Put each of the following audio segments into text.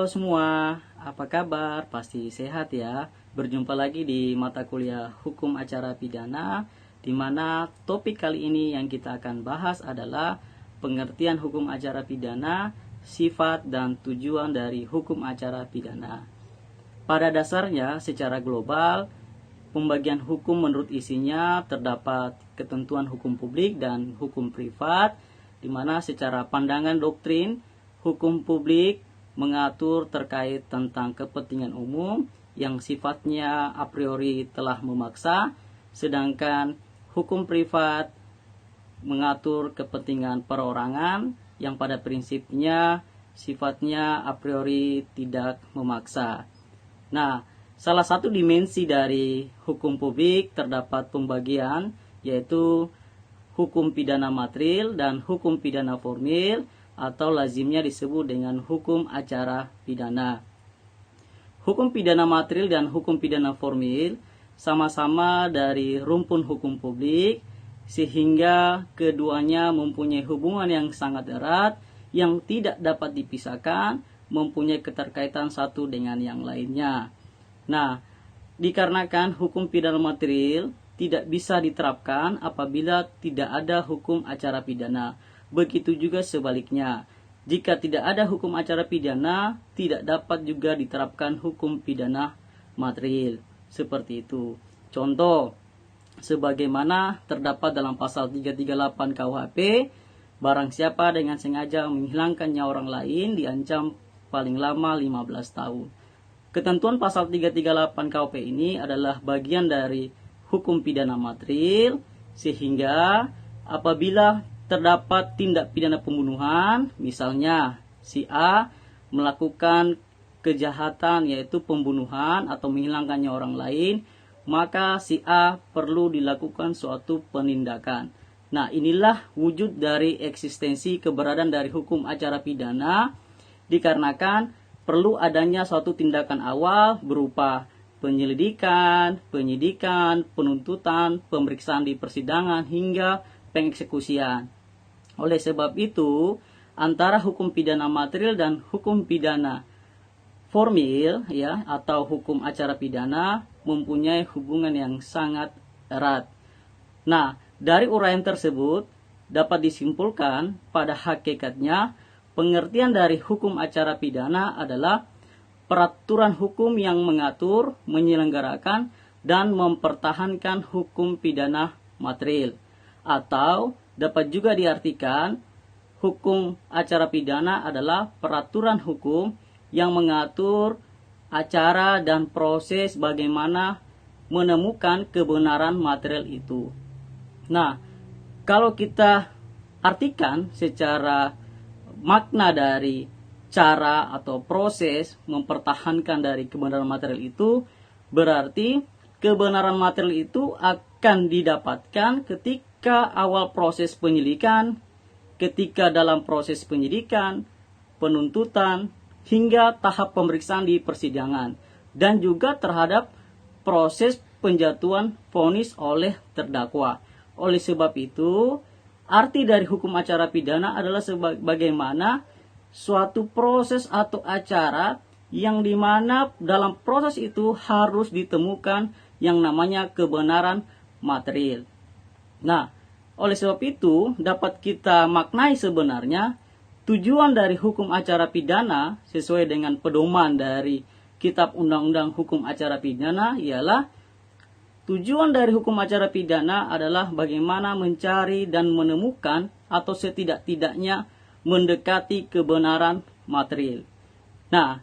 Halo semua, apa kabar? Pasti sehat ya. Berjumpa lagi di mata kuliah Hukum Acara Pidana, di mana topik kali ini yang kita akan bahas adalah pengertian hukum acara pidana, sifat dan tujuan dari hukum acara pidana. Pada dasarnya, secara global, pembagian hukum menurut isinya terdapat ketentuan hukum publik dan hukum privat, di mana secara pandangan doktrin, hukum publik mengatur terkait tentang kepentingan umum yang sifatnya a priori telah memaksa, sedangkan hukum privat mengatur kepentingan perorangan yang pada prinsipnya sifatnya a priori tidak memaksa. Nah, salah satu dimensi dari hukum publik terdapat pembagian, yaitu hukum pidana materil dan hukum pidana formil, atau lazimnya disebut dengan hukum acara pidana. Hukum pidana materil dan hukum pidana formil sama-sama dari rumpun hukum publik, sehingga keduanya mempunyai hubungan yang sangat erat, yang tidak dapat dipisahkan, mempunyai keterkaitan satu dengan yang lainnya. Nah, dikarenakan hukum pidana materil tidak bisa diterapkan apabila tidak ada hukum acara pidana. Begitu juga sebaliknya, jika tidak ada hukum acara pidana, tidak dapat juga diterapkan hukum pidana materil. Seperti itu. Contoh, sebagaimana terdapat dalam pasal 338 KUHP, barang siapa dengan sengaja menghilangkan nyawa orang lain diancam paling lama 15 tahun. Ketentuan pasal 338 KUHP ini adalah bagian dari hukum pidana materil, sehingga apabila terdapat tindak pidana pembunuhan, misalnya si A melakukan kejahatan yaitu pembunuhan atau menghilangkan nyawa orang lain, maka si A perlu dilakukan suatu penindakan. Nah, inilah wujud dari eksistensi keberadaan dari hukum acara pidana, dikarenakan perlu adanya suatu tindakan awal berupa penyelidikan, penyidikan, penuntutan, pemeriksaan di persidangan, hingga pengeksekusian. Oleh sebab itu, antara hukum pidana materil dan hukum pidana formil ya atau hukum acara pidana mempunyai hubungan yang sangat erat. Nah, dari uraian tersebut dapat disimpulkan pada hakikatnya pengertian dari hukum acara pidana adalah peraturan hukum yang mengatur, menyelenggarakan, dan mempertahankan hukum pidana materil. Atau dapat juga diartikan hukum acara pidana adalah peraturan hukum yang mengatur acara dan proses bagaimana menemukan kebenaran material itu. Nah, kalau kita artikan secara makna dari cara atau proses mempertahankan dari kebenaran material itu, berarti kebenaran material itu akan didapatkan ketika awal proses penyelidikan, ketika dalam proses penyidikan, penuntutan, hingga tahap pemeriksaan di persidangan, dan juga terhadap proses penjatuhan vonis oleh terdakwa. Oleh sebab itu, arti dari hukum acara pidana adalah bagaimana suatu proses atau acara yang dimana dalam proses itu harus ditemukan yang namanya kebenaran material. Nah, oleh sebab itu dapat kita maknai sebenarnya tujuan dari hukum acara pidana sesuai dengan pedoman dari Kitab Undang-Undang Hukum Acara Pidana ialah tujuan dari hukum acara pidana adalah bagaimana mencari dan menemukan atau setidak-tidaknya mendekati kebenaran material. Nah,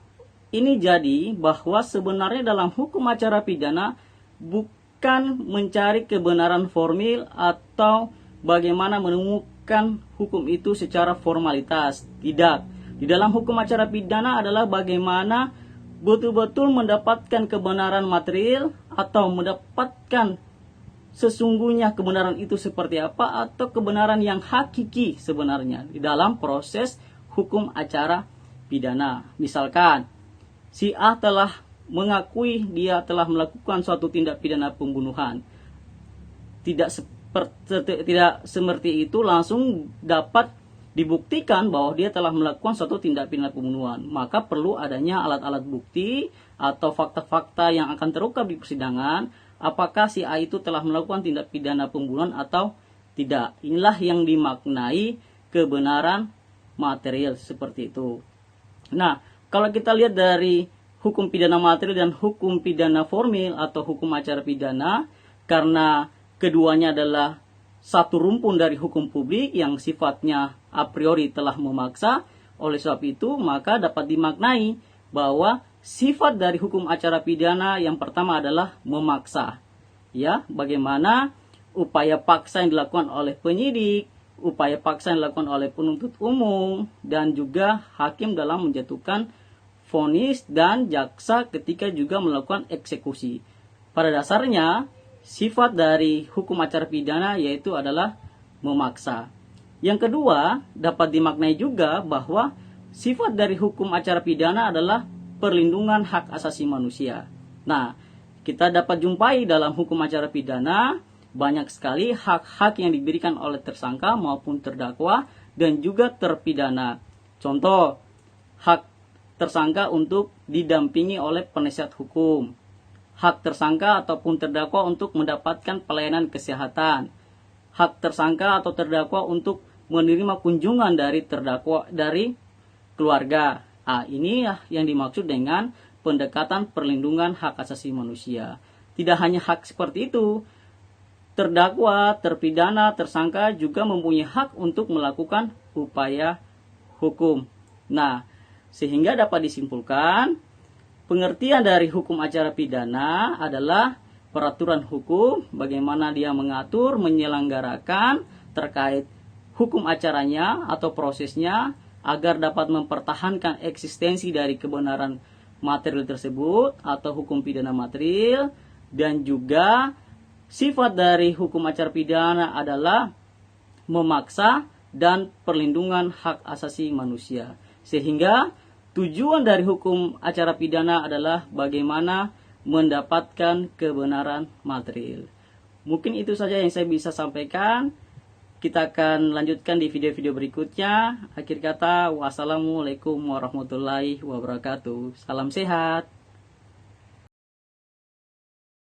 ini jadi bahwa sebenarnya dalam hukum acara pidana bukan mencari kebenaran formil atau bagaimana menemukan hukum itu secara formalitas. Tidak. Di dalam hukum acara pidana adalah bagaimana betul-betul mendapatkan kebenaran material atau mendapatkan sesungguhnya kebenaran itu seperti apa atau kebenaran yang hakiki sebenarnya di dalam proses hukum acara pidana. Misalkan si A telah mengakui dia telah melakukan suatu tindak pidana pembunuhan. Tidak seperti itu langsung dapat dibuktikan bahwa dia telah melakukan suatu tindak pidana pembunuhan, maka perlu adanya alat-alat bukti atau fakta-fakta yang akan terungkap di persidangan, apakah si A itu telah melakukan tindak pidana pembunuhan atau tidak. Inilah yang dimaknai kebenaran material seperti itu. Nah, kalau kita lihat dari hukum pidana material dan hukum pidana formil atau hukum acara pidana, karena keduanya adalah satu rumpun dari hukum publik yang sifatnya a priori telah memaksa, oleh sebab itu maka dapat dimaknai bahwa sifat dari hukum acara pidana yang pertama adalah memaksa. Ya, bagaimana upaya paksa yang dilakukan oleh penyidik, upaya paksa yang dilakukan oleh penuntut umum, dan juga hakim dalam menjatuhkan vonis dan jaksa ketika juga melakukan eksekusi. Pada dasarnya, sifat dari hukum acara pidana yaitu adalah memaksa. Yang kedua, dapat dimaknai juga bahwa sifat dari hukum acara pidana adalah perlindungan hak asasi manusia. Nah, kita dapat jumpai dalam hukum acara pidana banyak sekali hak-hak yang diberikan oleh tersangka maupun terdakwa dan juga terpidana. Contoh, hak tersangka untuk didampingi oleh penasihat hukum, hak tersangka ataupun terdakwa untuk mendapatkan pelayanan kesehatan, hak tersangka atau terdakwa untuk menerima kunjungan dari terdakwa dari keluarga. Ini yang dimaksud dengan pendekatan perlindungan hak asasi manusia. Tidak hanya hak seperti itu, terdakwa, terpidana, tersangka juga mempunyai hak untuk melakukan upaya hukum. Nah, sehingga dapat disimpulkan, pengertian dari hukum acara pidana adalah peraturan hukum, bagaimana dia mengatur, menyelenggarakan terkait hukum acaranya atau prosesnya agar dapat mempertahankan eksistensi dari kebenaran material tersebut atau hukum pidana material, dan juga sifat dari hukum acara pidana adalah memaksa dan perlindungan hak asasi manusia. Sehingga tujuan dari hukum acara pidana adalah bagaimana mendapatkan kebenaran material. Mungkin itu saja yang saya bisa sampaikan. Kita akan lanjutkan di video-video berikutnya. Akhir kata, wassalamualaikum warahmatullahi wabarakatuh. Salam sehat.